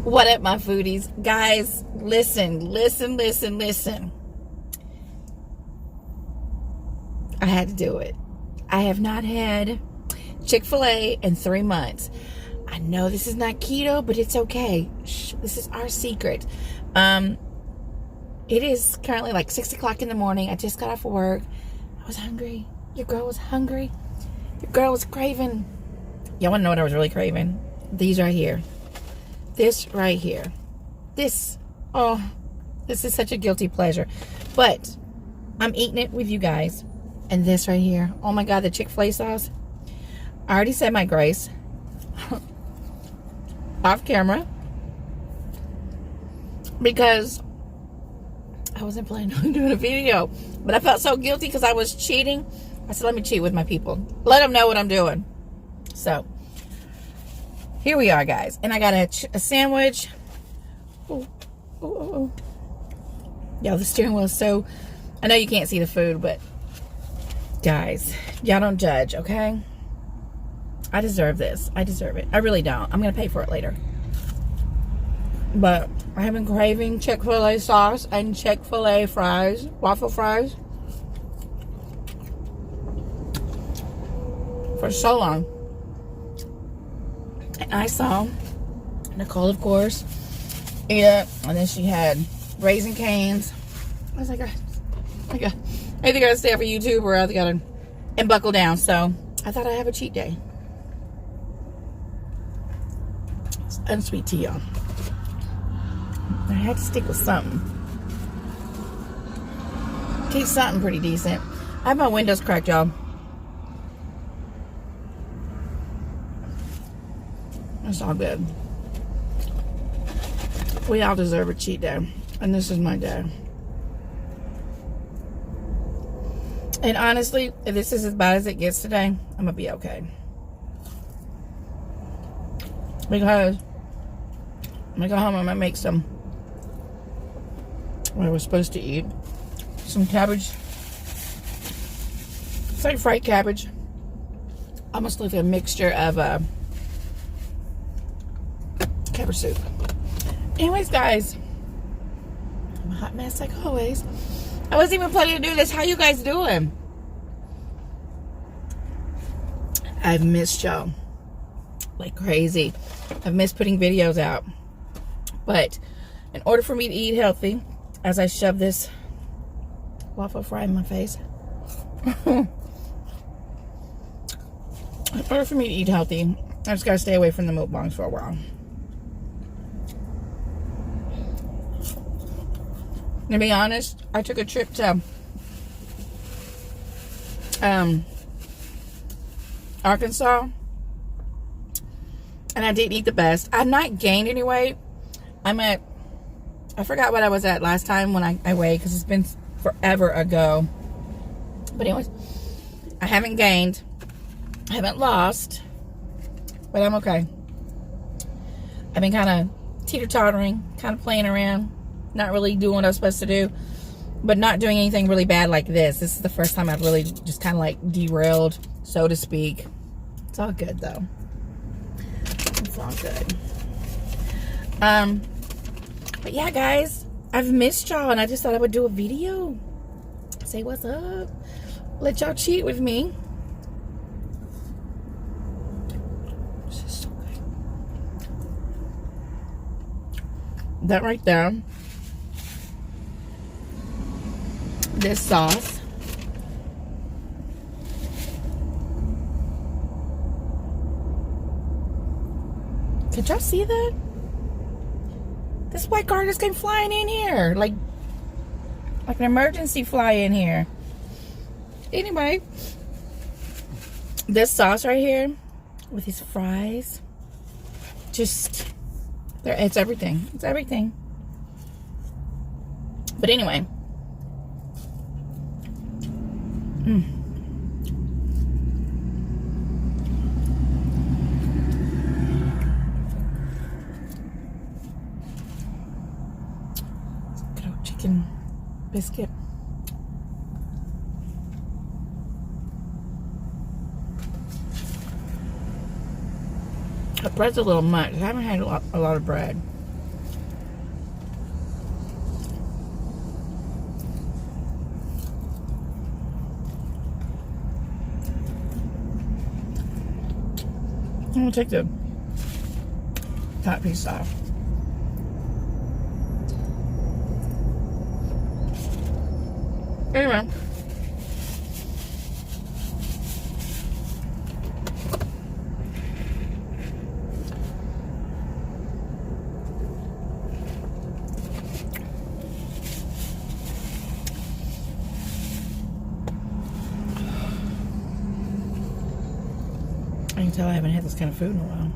What up, my foodies? Guys, listen. I had to do it. I have not had Chick-fil-A in 3 months. I know this is not keto, but it's okay. Shh, this is our secret. It is currently like 6 o'clock in the morning. I just got off of work. I was hungry. Your girl was hungry. Your girl was craving. Y'all want to know what I was really craving? These right here. This right here. This is such a guilty pleasure. But I'm eating it with you guys. And this right here. Oh my God, the Chick-fil-A sauce. I already said my grace. Off camera. Because I wasn't planning on doing a video. But I felt so guilty because I was cheating. I said, let me cheat with my people. Let them know what I'm doing. So, here we are, guys. And I got a sandwich. Yo, the steering wheel is so... I know you can't see the food, but... Guys, y'all don't judge, okay? I deserve this. I deserve it. I really don't. I'm going to pay for it later. But I have been craving Chick-fil-A sauce and Chick-fil-A fries. Waffle fries. For so long. And I saw Nicole, of course, eat it. And then she had Raisin Canes. I was like, I think I gotta stay up for YouTube or I gotta and buckle down. So I thought I'd have a cheat day. It's unsweet tea, y'all. I had to stick with something. Keep something pretty decent. I have my windows cracked, y'all. It's all good. We all deserve a cheat day. And this is my day. And honestly, if this is as bad as it gets today, I'm going to be okay. Because I'm going to go home and I'm going to make some, what I was supposed to eat. Some cabbage. It's like fried cabbage. Almost like a mixture of cabbage soup. Anyways, guys, I'm a hot mess like always. I wasn't even planning to do this. How you guys doing? I've missed y'all like crazy. I've missed putting videos out. But in order for me to eat healthy, as I shove this waffle fry in my face, in order for me to eat healthy, I just gotta stay away from the mukbangs for a while. To be honest, I took a trip to Arkansas, and I didn't eat the best. I've not gained any weight. I forgot what I was at last time when I weighed, because it's been forever ago. But anyways, I haven't gained, I haven't lost, but I'm okay. I've been kind of teeter-tottering, kind of playing around. Not really doing what I was supposed to do, but not doing anything really bad like this. This is the first time I've really just kind of like derailed, so to speak. It's all good though. It's all good. But yeah, guys, I've missed y'all and I just thought I would do a video. Say what's up. Let y'all cheat with me. This is so good. That right there. This sauce. Could y'all see that? This white car just came flying in here. Like an emergency fly in here. Anyway. This sauce right here. With these fries. Just. It's everything. It's everything. But anyway. Good old chicken biscuit. The bread's a little much. I haven't had a lot of bread. I'm gonna take the top piece off. Anyway. I can tell I haven't had this kind of food in a while.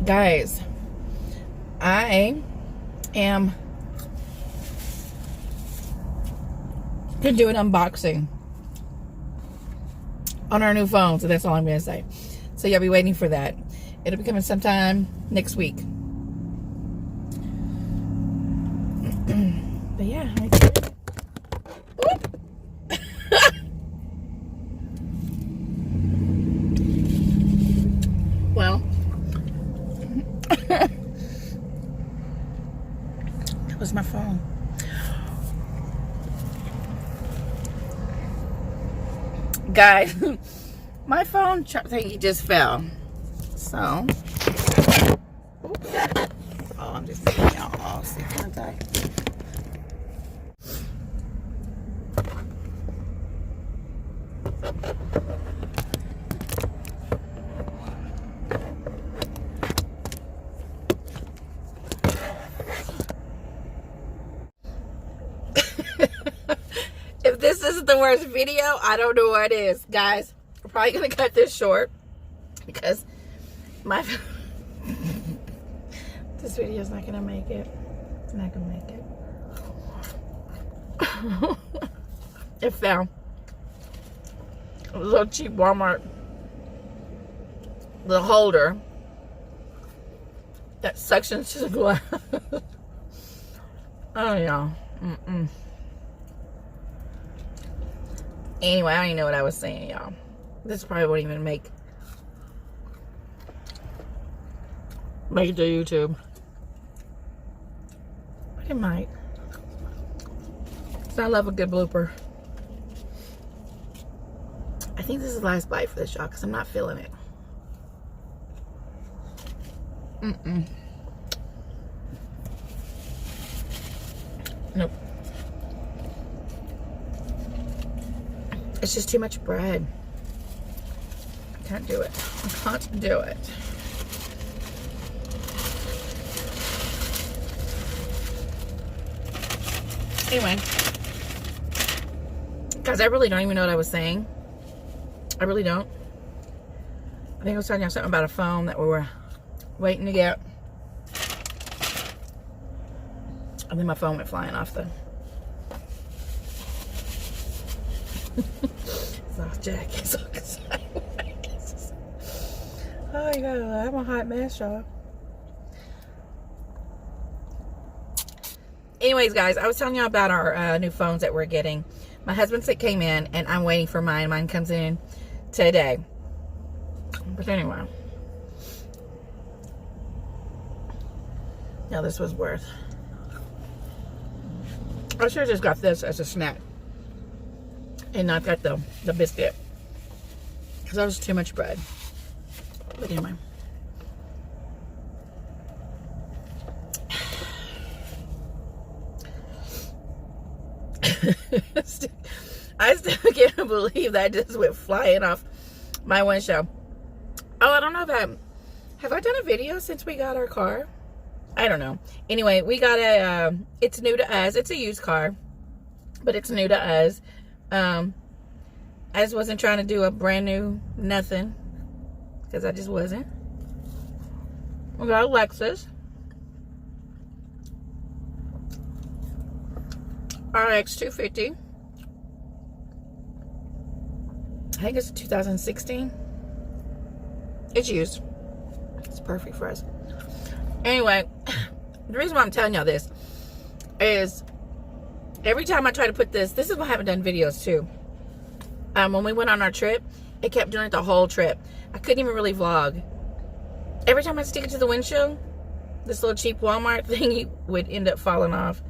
Guys, I am gonna do an unboxing on our new phone, so that's all I'm gonna say. So you'll be waiting for that. It'll be coming sometime next week. But yeah, I'm excited. Well, that was my phone. Guys, my phone thingy just fell. So, oops. Oh, I'm just taking y'all off. See, aren't I? If this isn't the worst video, I don't know what it is. Guys, I'm probably going to cut this short because my this video is not going to make it. It's not going to make it. It fell. A little cheap Walmart little holder that suctions to the glass. Oh, yeah. Anyway, I don't even know what I was saying, y'all. This probably won't even make it to YouTube. But it might. So I love a good blooper. I think this is the last bite for this, y'all, because I'm not feeling it. Nope. It's just too much bread. I can't do it. I can't do it. Anyway. Guys, I really don't even know what I was saying. I really don't. I think I was telling you something about a phone that we were waiting to get. And then my phone went flying off the... So Jack is so excited. Oh my god, I'm a hot mess, y'all. Anyways, guys, I was telling you about our new phones that we're getting. My husband's that came in, and I'm waiting for mine. Mine comes in today. But anyway. Now this was worth. I should have just got this as a snack. And not got the biscuit. Because that was too much bread. But anyway. I still can't believe that just went flying off my windshield. Oh, I don't know if have I done a video since we got our car? I don't know. Anyway, we got it's new to us. It's a used car, but it's new to us. I just wasn't trying to do a brand new nothing, because I just wasn't. We got a Lexus RX 250. I think it's 2016. It's used. It's perfect for us. Anyway, the reason why I'm telling y'all this is Every time I try to put this is why I haven't done videos too. When we went on our trip, it kept doing it the whole trip. I couldn't even really vlog. Every time I stick it to the windshield, this little cheap Walmart thingy would end up falling off.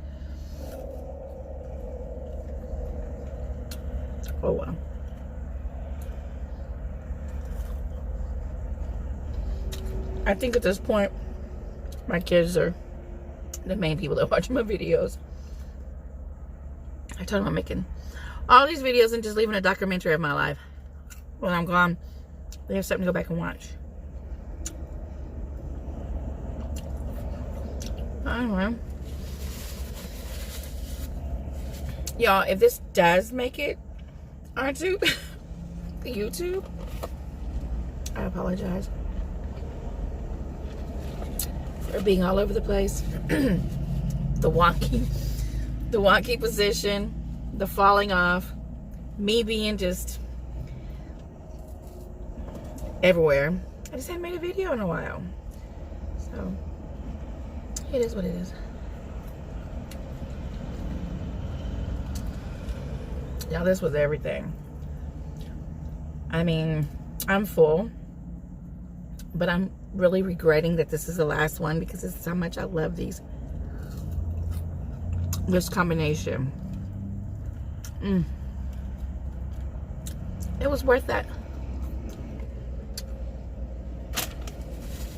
Oh well. I think at this point, my kids are the main people that watch my videos. I told them I'm making all these videos and just leaving a documentary of my life. When I'm gone, they have something to go back and watch. Anyway. Y'all, if this does make it onto YouTube, I apologize for being all over the place. The wonky position, the falling off, me being just everywhere. I just hadn't made a video in a while. So, it is what it is. Y'all, this was everything. I mean, I'm full, but I'm really regretting that this is the last one because this is how much I love this combination. It was worth that.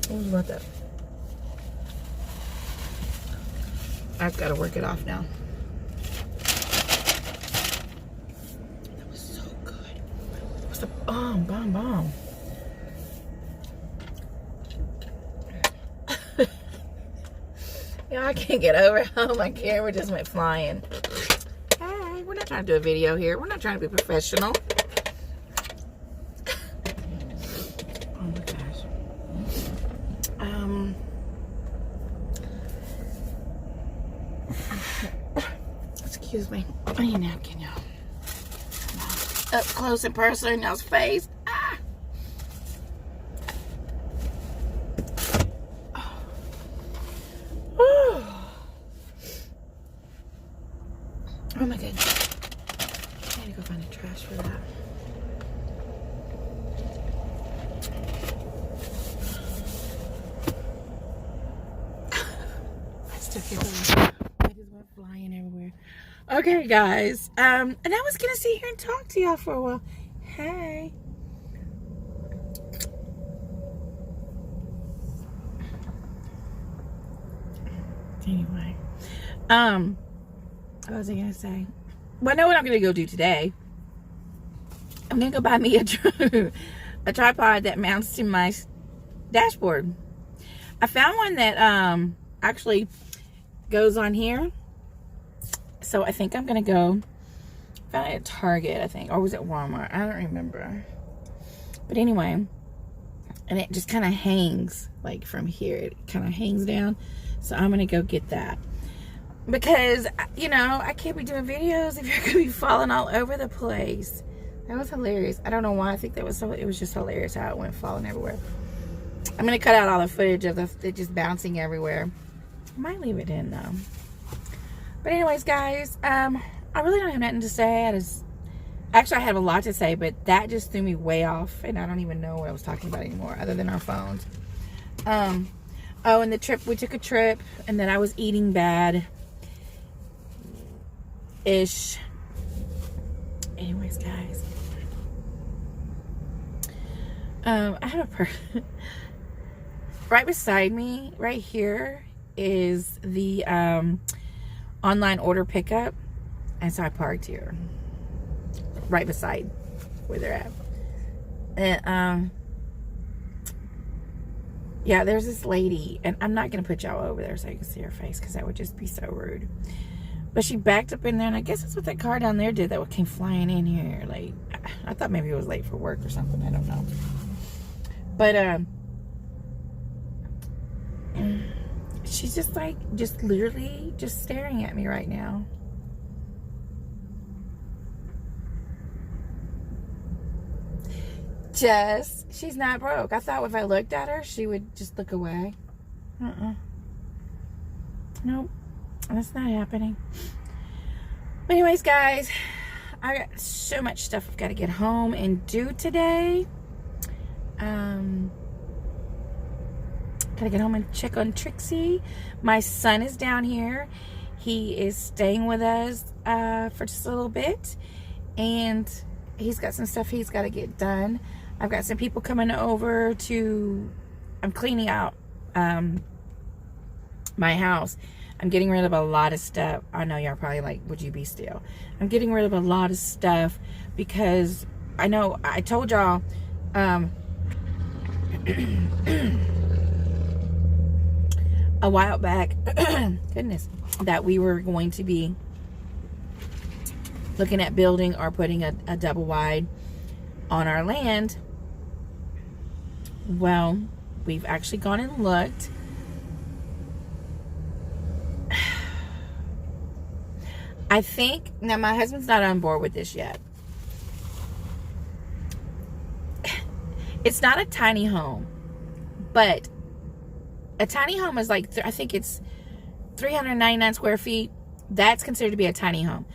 It was worth it. I've got to work it off now. That was so good. It was the bomb. I can't get over how my camera just went flying. Hey, we're not trying to do a video here. We're not trying to be professional. Oh my gosh. Excuse me. I need a napkin, y'all. Up close and personal in y'all's face. Oh my goodness. I need to go find the trash for that. I still can't believe it. I just went flying everywhere. Okay, guys. And I was gonna sit here and talk to y'all for a while. Hey. Anyway. What was I gonna say? Well, I know what I'm gonna go do today. I'm gonna go buy me a tripod that mounts to my dashboard. I found one that actually goes on here. So I think I'm gonna go. Found it at Target, I think, or was it Walmart? I don't remember. But anyway, and it just kind of hangs like from here. It kind of hangs down. So I'm gonna go get that. Because, you know, I can't be doing videos if you're going to be falling all over the place. That was hilarious. I don't know why I think that was so... It was just hilarious how it went falling everywhere. I'm going to cut out all the footage of it just bouncing everywhere. I might leave it in, though. But anyways, guys, I really don't have nothing to say. Actually, I have a lot to say, but that just threw me way off. And I don't even know what I was talking about anymore, other than our phones. Oh, and the trip... We took a trip, and then I was eating bad... ish. Anyways, guys, I have a person right beside me. Right here is the online order pickup, and so I parked here, right beside where they're at. And yeah, there's this lady, and I'm not gonna put y'all over there so you can see her face because that would just be so rude. But she backed up in there, and I guess that's what that car down there did that came flying in here. Like, I thought maybe it was late for work or something. I don't know. But, she's just like, just literally just staring at me right now. She's not broke. I thought if I looked at her, she would just look away. Nope. That's not happening. But anyways, guys, I got so much stuff I've got to get home and do today. Gotta get home and check on Trixie. My son is down here. He is staying with us for just a little bit. And he's got some stuff he's got to get done. I've got some people coming over to... I'm cleaning out my house. I'm getting rid of a lot of stuff. I know y'all probably like, would you be still? I'm getting rid of a lot of stuff because I know I told y'all... a while back, goodness, that we were going to be looking at building or putting a double wide on our land. Well, we've actually gone and looked. I think, now my husband's not on board with this yet. It's not a tiny home, but a tiny home is like, I think it's 399 square feet. That's considered to be a tiny home.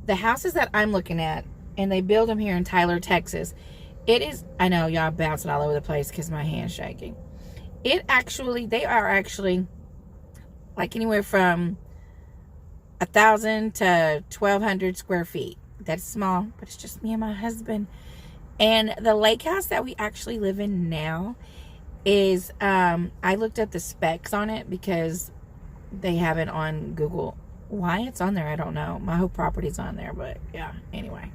The houses that I'm looking at, and they build them here in Tyler, Texas, it is, I know y'all bouncing all over the place because my hand's shaking. They are actually like anywhere from 1,000 to 1,200 square feet. That's small, but it's just me and my husband. And the lake house that we actually live in now is, I looked up the specs on it because they have it on Google. Why it's on there, I don't know. My whole property's on there, but yeah, anyway.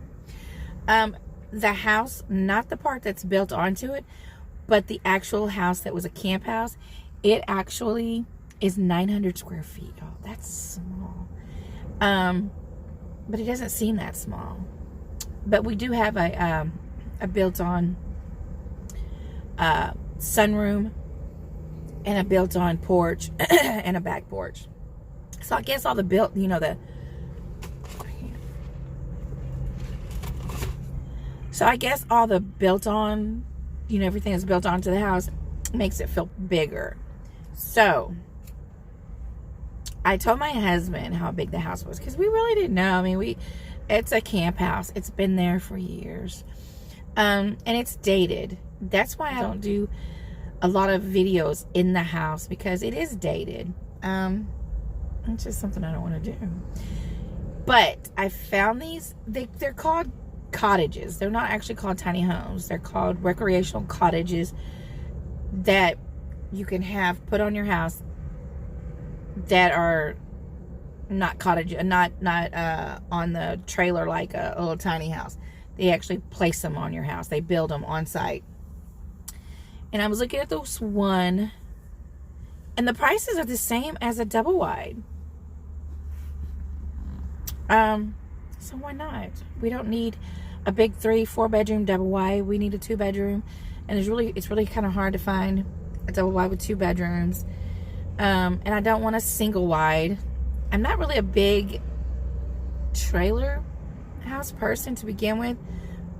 The house, not the part that's built onto it, but the actual house that was a camp house, it actually is 900 square feet. Oh, that's small. But it doesn't seem that small. But we do have a built-on sunroom and a built-on porch and a back porch. So I guess all the built, you know, so I guess all the built-on, you know, everything that's built onto the house makes it feel bigger. So I told my husband how big the house was because we really didn't know. I mean, it's a camp house. It's been there for years. And it's dated. That's why I don't do a lot of videos in the house because it is dated. It's just something I don't want to do. But I found these. They're called cottages. They're not actually called tiny homes. They're called recreational cottages that you can have put on your house that are not cottage, not on the trailer like a little tiny house. They actually place them on your house. They build them on site. And I was looking at this one, and the prices are the same as a double wide. So why not? We don't need a big 3-4 bedroom double wide. We need a 2 bedroom, and it's really kind of hard to find a double wide with 2 bedrooms. And I don't want a single wide. I'm not really a big trailer house person to begin with,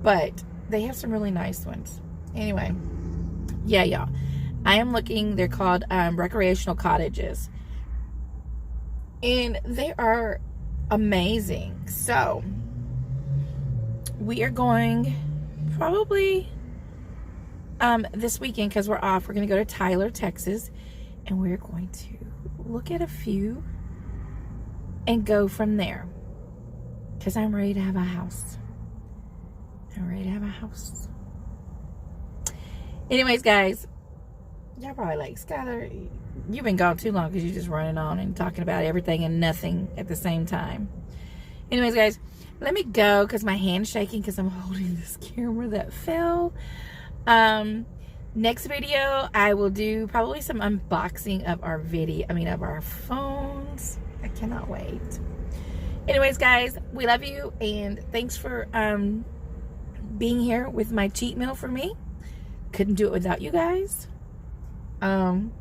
but they have some really nice ones. Anyway, yeah, y'all, I am looking. They're called recreational cottages, and they are amazing. So we are going probably this weekend, because we're off, we're going to go to Tyler, Texas, and we're going to look at a few and go from there, because I'm ready to have a house. I'm ready to have a house. Anyways, guys, y'all probably like, Skylar, you've been gone too long because you're just running on and talking about everything and nothing at the same time. Anyways, guys, let me go because my hand's shaking because I'm holding this camera that fell. Next video, I will do probably some unboxing of our of our phones. I cannot wait. Anyways, guys, we love you, and thanks for being here with my cheat meal for me. Couldn't do it without you guys. But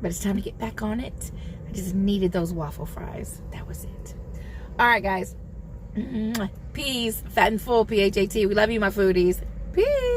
it's time to get back on it. I just needed those waffle fries. That was it. All right, guys. Peace. Phatnfull, Phat. We love you, my foodies. Peace.